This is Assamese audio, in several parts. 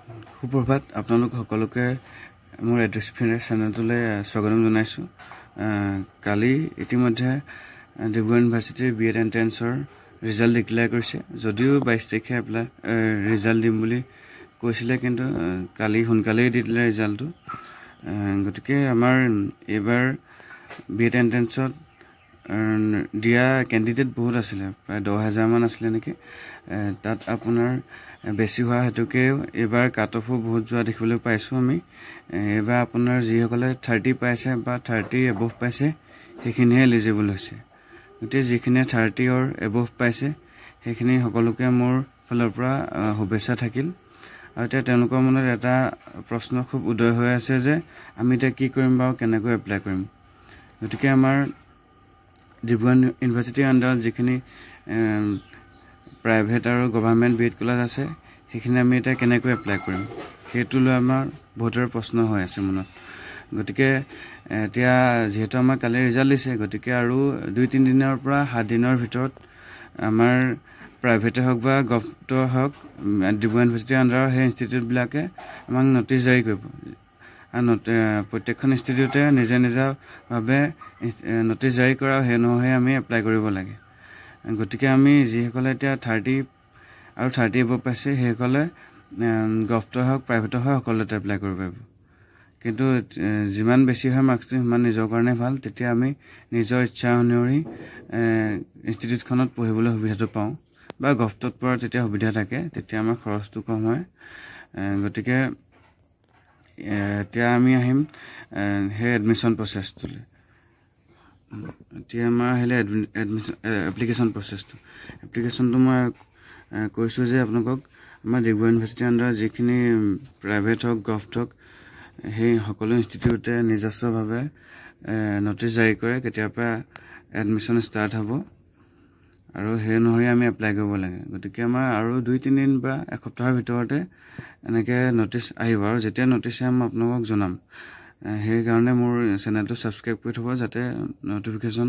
সুপ্ৰভাত আপোনালোক সকলোকে মোৰ এড্ৰেছ ফ্ৰেণ্ড চেনেলটোলৈ স্বাগতম জনাইছোঁ। কালি ইতিমধ্যে ডিব্ৰুগড় ইউনিভাৰ্চিটিৰ BEd এণ্ট্ৰেন্সৰ ৰিজাল্ট ডিক্লেয়াৰ কৰিছে। যদিও 22 তাৰিখে ৰিজাল্ট দিম বুলি কৈছিলে, কিন্তু কালি সোনকালেই দি দিলে ৰিজাল্টটো। গতিকে আমাৰ এইবাৰ BEd এণ্ট্ৰেন্সত দিয়া কেণ্ডিডেট বহুত আছিলে, প্ৰায় 10,000 মান আছিলে নেকি। তাত আপোনাৰ বেছি হোৱা হেতুকেও এইবাৰ কাট অফো বহুত যোৱা দেখিবলৈ পাইছোঁ আমি। এইবাৰ আপোনাৰ যিসকলে 30 পাইছে বা 30 এবভ পাইছে সেইখিনিহে এলিজিবল হৈছে। গতিকে যিখিনিয়ে 30 অৰ এবভ পাইছে সেইখিনি সকলোকে মোৰ ফালৰ পৰা শুভেচ্ছা থাকিল। আৰু এতিয়া তেওঁলোকৰ মনত এটা প্ৰশ্ন খুব উদয় হৈ আছে যে আমি এতিয়া কি কৰিম বাৰু, কেনেকৈ এপ্লাই কৰিম। গতিকে আমাৰ ডিব্ৰুগড় ইউনিভাৰ্চিটিৰ আণ্ডাৰত যিখিনি প্ৰাইভেট আৰু গভৰ্ণমেণ্ট BEd কলেজ আছে সেইখিনি আমি এতিয়া কেনেকৈ এপ্লাই কৰিম সেইটো লৈ আমাৰ বহুতৰ প্ৰশ্ন হৈ আছে মনত। গতিকে এতিয়া যিহেতু আমাৰ কালি ৰিজাল্ট দিছে, গতিকে আৰু 2-3 দিনৰ পৰা 7 দিনৰ ভিতৰত আমাৰ প্ৰাইভেটে হওক বা গভৰ্ণমেণ্টে হওক ডিব্ৰুগড় ইউনিভাৰ্চিটিৰ আণ্ডাৰৰ সেই ইনষ্টিটিউটবিলাকে আমাক নটিচ জাৰি কৰিব। আৰু প্ৰত্যেকখন ইনষ্টিটিউটে নিজাভাৱে নটিচ জাৰি কৰা, সেই অনুসৰি আমি এপ্লাই কৰিব লাগে। গতিকে আমি যিসকলে এতিয়া 30 আৰু 30 এবভ পাইছে সেইসকলে গভৰ্ণমেণ্টে হওক প্ৰাইভেটে হওক সকলোতে এপ্লাই কৰিব পাৰিব। কিন্তু যিমান বেছি হয় মাৰ্কছটো সিমান নিজৰ কাৰণে ভাল। তেতিয়া আমি নিজৰ ইচ্ছা অনুসৰি ইনষ্টিটিউটখনত পঢ়িবলৈ সুবিধাটো পাওঁ, বা গভৰ্ণমেণ্টত পঢ়াৰ তেতিয়া সুবিধা থাকে, তেতিয়া আমাৰ খৰচটো কম হয়। গতিকে এতিয়া আমি আহিম সেই এডমিশ্যন প্ৰচেছটোলৈ। এতিয়া আমাৰ আহিলে এপ্লিকেশ্যন প্ৰচেছটো। এপ্লিকেশ্যনটো মই কৈছোঁ যে আপোনালোকক আমাৰ ডিব্ৰুগড় ইউনিভাৰ্চিটিৰ আণ্ডাৰত যিখিনি প্ৰাইভেট হওক গভৰ্ণমেণ্ট হওক সেই সকলো ইনষ্টিটিউটে নিজস্বভাৱে নটিচ জাৰি কৰে কেতিয়াৰ পৰা এডমিশ্যন ষ্টাৰ্ট হ'ব, আৰু সেই অনুসৰি আমি এপ্লাই কৰিব লাগে। গতিকে আমাৰ আৰু 2-3 দিন বা এসপ্তাহৰ ভিতৰতে এনেকৈ নটিচ আহিব, আৰু যেতিয়া নটিচ আহে মই আপোনালোকক জনাম। সেইকাৰণে মোৰ চেনেলটো ছাবস্ক্ৰাইব কৰি থ'ব, যাতে নটিফিকেশ্যন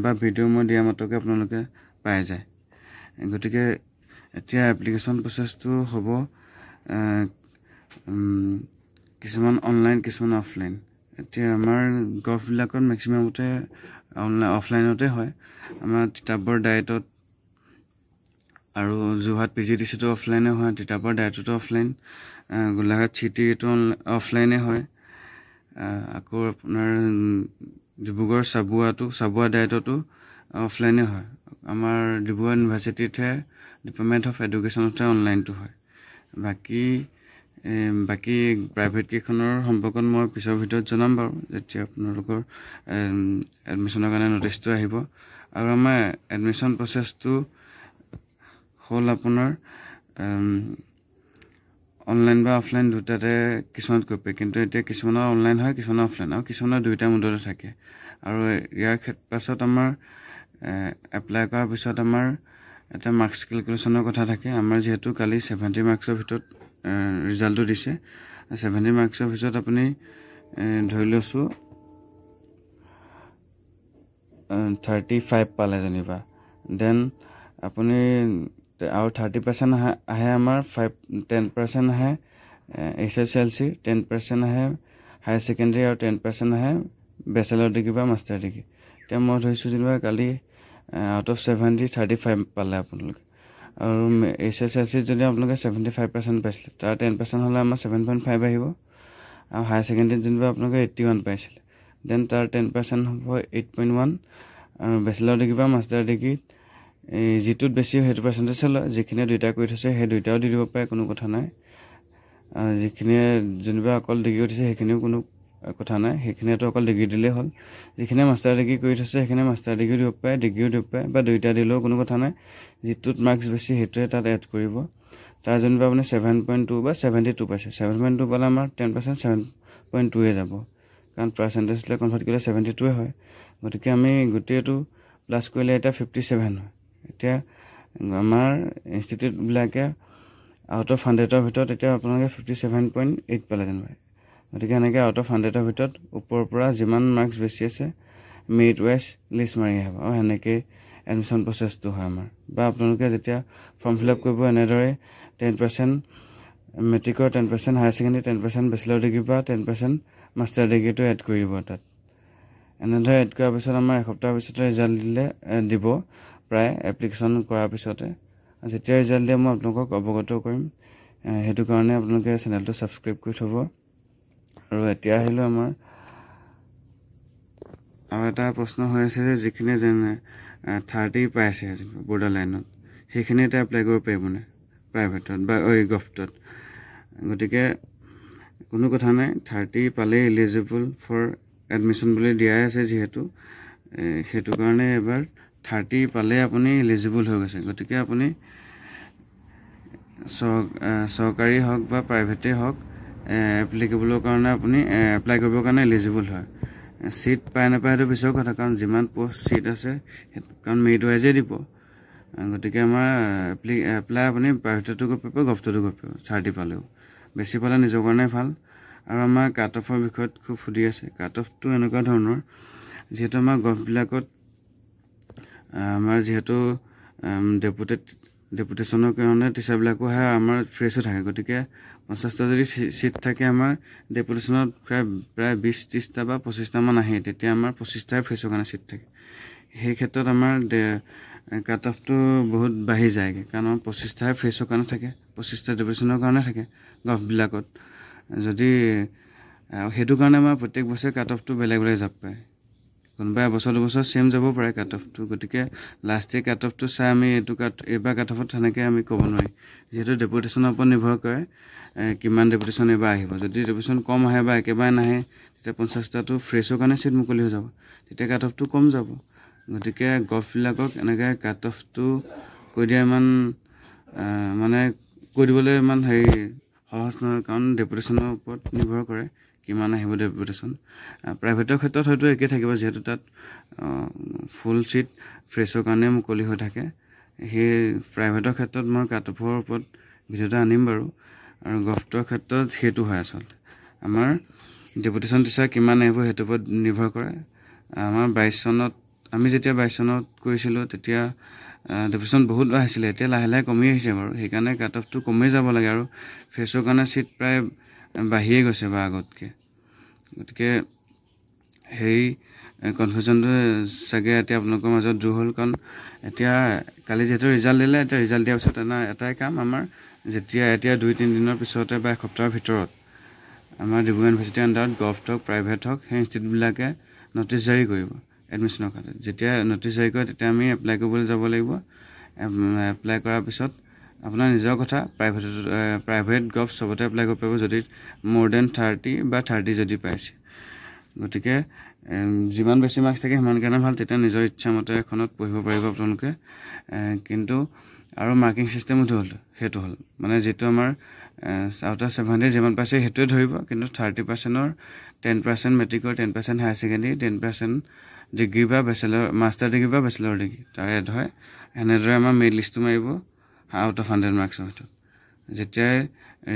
বা ভিডিঅ' মই দিয়া মাত্ৰকে আপোনালোকে পাই যায়। গতিকে এতিয়া এপ্লিকেশ্যন প্ৰচেছটো হ'ব কিছুমান অনলাইন কিছুমান অফলাইন। এতিয়া আমাৰ গভবিলাকত মেক্সিমামতে অফলাইনতে হয়। আমাৰ তিতাবৰ ডায়েটত আৰু যোৰহাট PGDCটো অফলাইনে হয়, তিতাবৰ ডায়েটতো অফলাইন, গোলাঘাট চিটিটো অফলাইনে হয়। আকৌ আপোনাৰ ডিব্ৰুগড় চাবুৱা ডায়েটতো অফলাইনে হয়। আমাৰ ডিব্ৰুগড় ইউনিভাৰ্চিটিতহে ডিপাৰ্টমেণ্ট অফ এডুকেশ্যনতহে অনলাইনটো হয়। বাকী প্ৰাইভেট কেইখনৰ সম্পৰ্কত মই পিছৰ ভিডিঅ'ত জনাম বাৰু, যেতিয়া আপোনালোকৰ এডমিশ্যনৰ কাৰণে নটিচটো আহিব। আৰু আমাৰ এডমিশ্যন প্ৰচেছটো হ'ল আপোনাৰ অনলাইন বা অফলাইন দুটাতে কিছুমানত কৰিব পাৰি, কিন্তু এতিয়া কিছুমানৰ অনলাইন হয়, কিছুমানৰ অফলাইন, আৰু কিছুমানৰ দুয়োটা মুডতে থাকে। আৰু ইয়াৰ পাছত আমাৰ এপ্লাই কৰাৰ পিছত আমাৰ এটা মাৰ্কছ কেলকুলেশ্যনৰ কথা থাকে। আমাৰ যিহেতু কালি 70 মাৰ্কছৰ ভিতৰত ৰিজাল্টটো দিছে, 70 মাৰ্কছৰ ভিতৰত আপুনি ধৰি লৈছোঁ 35 পালে যেনিবা, দেন আপুনি আৰু 30% আহে আমাৰ 10% আহে SSLC, 10% আহে হায়াৰ ছেকেণ্ডেৰী, আৰু 10% আহে বেচেলৰ ডিগ্ৰী বা মাষ্টাৰ ডিগ্ৰী। এতিয়া মই ধৰিছোঁ যেনিবা কালি আউট অফ 70 35 পালে আপোনালোকে, আৰু SSLC যদি আপোনালোকে 75% পাইছিলে, তাৰ 10% হ'লে আমাৰ 7.5 আহিব। আৰু হায়াৰ ছেকেণ্ডেৰীত যেনিবা আপোনালোকে 81 পাইছিলে, দেন তাৰ 10% হ'ব 8.1। আৰু বেচেলৰ ডিগ্ৰী বা মাষ্টাৰ ডিগ্ৰীত যিটোত বেছি সেইটো পাৰ্চেণ্টেজ লয়। যিখিনিয়ে দুইটা কৰি থৈছে সেই দুইটাও দি দিব পাৰে, কোনো কথা নাই। যিখিনিয়ে যেনিবা অকল ডিগ্ৰী উঠিছে সেইখিনিও কোনো কথা নাই, সেইখিনিয়েতো অকল ডিগ্ৰী দিলেই হ'ল। যিখিনিয়ে মাষ্টাৰ ডিগ্ৰী কৰি থৈছে সেইখিনিয়ে মাষ্টাৰ ডিগ্ৰীও দিব পাৰে, ডিগ্ৰীও দিব পাৰে, বা দুইটা দিলেও কোনো কথা নাই। যিটোত মাৰ্কছ বেছি সেইটোৱে তাত এড কৰিব। তাৰ যেনিবা আপুনি 7.2 বা 72 পাইছে, 7.2 পালে আমাৰ 10% 7.2 যাব, কাৰণ পাৰ্চেণ্টেজলৈ কনভাৰ্ট কৰিলে 72 হয়। গতিকে আমি গোটেইটো প্লাছ কৰিলে এতিয়া 57 হয়। এতিয়া আমাৰ ইনষ্টিটিউটবিলাকে আউট অফ 100ৰ ভিতৰত এতিয়া আপোনালোকে 57.8 পালে যেনিবা। গতিকে এনেকৈ আউট অফ 100ৰ ভিতৰত ওপৰৰ পৰা যিমান মাৰ্কছ বেছি আছে মেৰিট ৱাইজ লিষ্ট মাৰি আহিব, আৰু সেনেকৈ এডমিশ্যন প্ৰচেছটো হয় আমাৰ। বা আপোনালোকে যেতিয়া ফৰ্ম ফিল আপ কৰিব এনেদৰে 10% মেট্ৰিকৰ 10%, হায়াৰ ছেকেণ্ডেৰী 10%, বেচেলৰ ডিগ্ৰী বা 10% মাষ্টাৰ ডিগ্ৰীটো এড কৰি দিব তাত। এনেদৰে এড কৰাৰ পিছত আমাৰ এসপ্তাহৰ পিছতে ৰিজাল্ট দিব প্ৰায় এপ্লিকেশ্যন কৰাৰ পিছতে। যেতিয়া ৰিজাল্ট দিয়ে মই আপোনালোকক অৱগত কৰিম। সেইটো কাৰণে আপোনালোকে চেনেলটো ছাবস্ক্ৰাইব কৰি থ'ব। আৰু এতিয়া আহিলোঁ আমাৰ আৰু এটা প্ৰশ্ন হৈ আছে যে যিখিনি যেনে 30 পাইছে বৰ্ডাৰ লাইনত, সেইখিনি এতিয়া এপ্লাই কৰিব পাৰিবনে প্ৰাইভেটত বা গভটত? গতিকে কোনো কথা নাই, 30 পালেই এলিজিবল ফৰ এডমিশ্যন বুলি দিয়াই আছে যিহেতু, সেইটো কাৰণে এবাৰ 30 পালে আপুনি এলিজিবল হৈ গৈছে। গতিকে আপুনি চৰকাৰী হওক বা প্ৰাইভেটেই হওক এপ্লিকেবলৰ কাৰণে আপুনি এপ্লাই কৰিবৰ কাৰণে এলিজিবল হয়। চিট পাই নাপায় সেইটো পিছৰ কথা, কাৰণ যিমান পষ্ট চিট আছে কাৰণ মেৰিট ৱাইজে দিব। গতিকে আমাৰ এপ্লাই আপুনি প্ৰাইভেটতো কৰিব পাৰিব, গভটতো কৰিব পাৰিব 30 পালেও। বেছি পালে নিজৰ কাৰণে ভাল। আৰু আমাৰ কাট অফৰ বিষয়ত খুব সুধি আছে। কাট অফটো এনেকুৱা ধৰণৰ, যিহেতু আমাৰ গভবিলাকত আমাৰ যিহেতু ডেপুটেশ্যনৰ কাৰণে টিচাৰবিলাকো আহে, আমাৰ ফ্ৰেছো থাকে। গতিকে 50টা যদি চিট থাকে আমাৰ ডেপুটেশ্যনত প্ৰায় 20-30টা বা 25টামান আহে, তেতিয়া আমাৰ 25টাই ফ্ৰেছৰ কাৰণে চিট থাকে। সেই ক্ষেত্ৰত আমাৰ কাট অফটো বহুত বাঢ়ি যায়গৈ, কাৰণ আমাৰ 25টাহে ফ্ৰেছৰ কাৰণে থাকে, 25টা ডেপুটেশ্যনৰ কাৰণে থাকে গভবিলাকত। যদি সেইটো কাৰণে আমাৰ প্ৰত্যেক বছৰে কাট অফটো বেলেগ বেলেগ যাব পাৰে। কোনোবা এবছৰ দুবছৰ ছেম যাব পাৰে কাট অফটো। গতিকে লাষ্ট ইয়েৰ কাট অফটো চাই আমি এইবাৰ কাট অফত সেনেকৈ আমি ক'ব নোৱাৰিম, যিহেতু ডেপুটেশ্যনৰ ওপৰত নিৰ্ভৰ কৰে কিমান ডেপুটেশ্যন এইবাৰ আহিব। যদি ডেপুটেশ্যন কম আহে বা একেবাৰে নাহে, তেতিয়া 50টাটো ফ্ৰেছৰ কাৰণে চিট মুকলি হৈ যাব, তেতিয়া কাট অফটো কম যাব। গতিকে গভবিলাকক এনেকৈ কাট অফটো কৈ দিয়া ইমান কৈ দিবলৈ ইমান সহজ নহয়, কাৰণ ডেপুটেশ্যনৰ ওপৰত নিৰ্ভৰ কৰে কিমান আহিব ডেপুটেশ্যন। প্ৰাইভেটৰ ক্ষেত্ৰত হয়তো একেই থাকিব, যিহেতু তাত ফুল চিট ফ্ৰেছৰ কাৰণে মুকলি হৈ থাকে। সেই প্ৰাইভেটৰ ক্ষেত্ৰত মই কাট অফৰ ওপৰত ভিডিঅ' এটা আনিম বাৰু। আৰু গভটৰ ক্ষেত্ৰত সেইটো হয় আচলতে আমাৰ ডেপুটেশ্যন টিচাৰ কিমান আহিব সেইটোৰ ওপৰত নিৰ্ভৰ কৰে। আমাৰ 22 চনত আমি যেতিয়া 22 চনত কৰিছিলোঁ তেতিয়া ডেপুটেশ্যন বহুত আহিছিলে, এতিয়া লাহে লাহে কমি আহিছে বাৰু। সেইকাৰণে কাট অফটো কমেই যাব লাগে, আৰু ফ্ৰেছৰ কাৰণে চিট প্ৰায় বাঢ়িয়ে গৈছে বা আগতকৈ। গতিকে সেই কনফিউজনটো চাগে এতিয়া আপোনালোকৰ মাজত দূৰ হ'ল, কাৰণ এতিয়া কালি যিহেতু ৰিজাল্ট দিলে, এতিয়া ৰিজাল্ট দিয়াৰ পিছত এটাই কাম আমাৰ, এতিয়া 2-3 দিনৰ পিছতে বা এসপ্তাহৰ ভিতৰত আমাৰ ডিব্ৰুগড় ইউনিভাৰ্চিটিৰ আণ্ডাৰত গভট হওক প্ৰাইভেট হওক সেই ইনষ্টিটিউটবিলাকে ন'টিচ জাৰি কৰিব এডমিশ্যনৰ কাৰণে। যেতিয়া ন'টিচ জাৰি কৰে তেতিয়া আমি এপ্লাই কৰিবলৈ যাব লাগিব। এপ্লাই কৰাৰ পিছত আপোনাৰ নিজৰ কথা, প্ৰাইভেট গভ চবতে এপ্লাই কৰিব পাৰিব যদি more than 30 বা 30 যদি পাইছে। গতিকে যিমান বেছি মাৰ্কছ থাকে সিমান কাৰণে ভাল, তেতিয়া নিজৰ ইচ্ছামতে এখনত পঢ়িব পাৰিব আপোনালোকে। কিন্তু আৰু মাৰ্কিং ছিষ্টেমটো সেইটো হ'ল মানে যিটো আমাৰ আউট অফ 70 যিমান পাইছে সেইটোৱে ধৰিব, কিন্তু 30%ৰ 10% মেট্ৰিকৰ, 10% হায়াৰ ছেকেণ্ডেৰী, 10% ডিগ্ৰী বা মাষ্টাৰ ডিগ্ৰী বা বেচেলৰ ডিগ্ৰী তাৰ এড হয়। এনেদৰে আমাৰ মেৰিট লিষ্টটো মাৰিব আউট অফ 100 মাৰ্কছৰ ভিতৰত। যেতিয়াই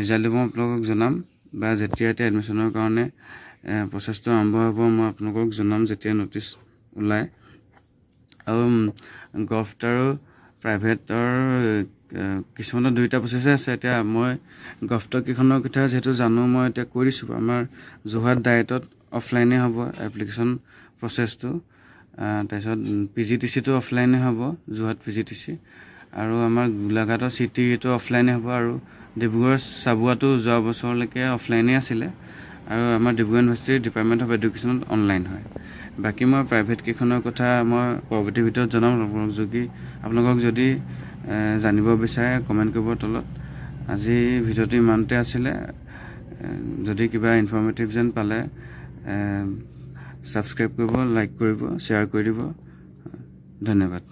ৰিজাল্ট দিব মই আপোনালোকক জনাম, বা যেতিয়া এতিয়া এডমিশ্যনৰ কাৰণে প্ৰচেছটো আৰম্ভ হ'ব মই আপোনালোকক জনাম যেতিয়া ন'টিচ ওলায়। আৰু গভট আৰু প্ৰাইভেটৰ কিছুমানৰ দুইটা প্ৰচেছে আছে। এতিয়া মই গভটৰ কেইখনৰ কথা যিহেতু জানো, মই এতিয়া কৈ দিছোঁ। আমাৰ যোৰহাট ডাইৰেক্টত অফলাইনে হ'ব এপ্লিকেশ্যন প্ৰচেছটো, তাৰপিছত PGTCটো অফলাইনে হ'ব, যোৰহাট PGTC, আৰু আমাৰ গোলাঘাটৰ চিটিটো অফলাইনে হ'ব, আৰু ডিব্ৰুগড় চাবুৱাটো যোৱা বছৰলৈকে অফলাইনে আছিলে, আৰু আমাৰ ডিব্ৰুগড় ইউনিভাৰ্চিটিৰ ডিপাৰ্টমেণ্ট অফ এডুকেশ্যনত অনলাইন হয়। বাকী মই প্ৰাইভেট কেইখনৰ কথা মই পৰৱৰ্তী ভিডিঅ'ত জনাম। আপোনালোকক যদি জানিব বিচাৰে কমেণ্ট কৰিব তলত। আজি ভিডিঅ'টো ইমানতে আছিলে। যদি কিবা ইনফৰ্মেটিভ যেন পালে ছাবস্ক্ৰাইব কৰিব, লাইক কৰিব, শ্বেয়াৰ কৰি দিব। ধন্যবাদ।